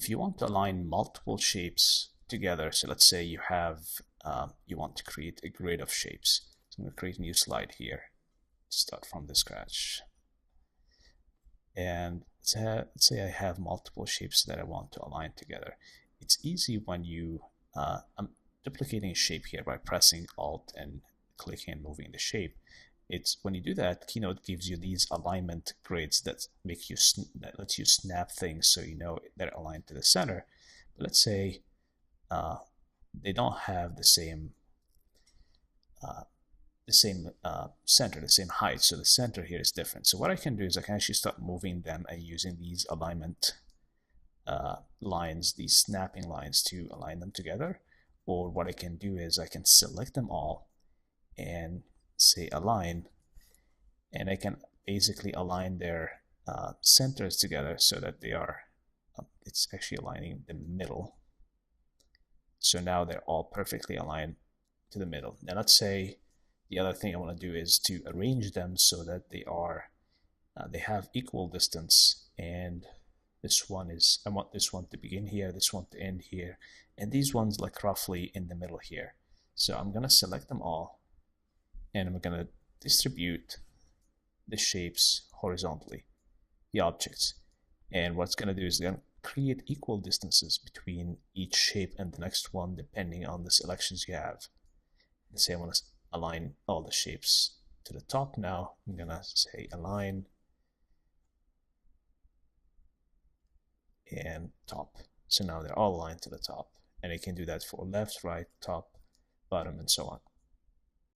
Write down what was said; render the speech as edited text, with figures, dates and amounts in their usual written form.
if you want to align multiple shapes together, so let's say you have you want to create a grid of shapes. So I'm going to create a new slide here. Start from the scratch. And let's say I have multiple shapes that I want to align together. It's easy when you, I'm duplicating a shape here by pressing Alt and clicking and moving the shape. It's when you do that, Keynote gives you these alignment grids that that lets you snap things so you know they're aligned to the center. But let's say they don't have the same center, the same height. So the center here is different. So what I can do is I can actually start moving them and using these alignment lines, these snapping lines, to align them together. Or what I can do is I can select them all and say align, and I can basically align their centers together so that they are, it's actually aligning the middle. So now they're all perfectly aligned to the middle. Now let's say the other thing I want to do is to arrange them so that they are, they have equal distance, and this one is, I want this one to begin here, this one to end here, and these ones like roughly in the middle here. So I'm going to select them all, and I'm going to distribute the shapes horizontally, the objects. And what's going to do is going to create equal distances between each shape and the next one, depending on the selections you have. Let's say I want to align all the shapes to the top now. I'm going to say align and top. So now they're all aligned to the top. And I can do that for left, right, top, bottom, and so on.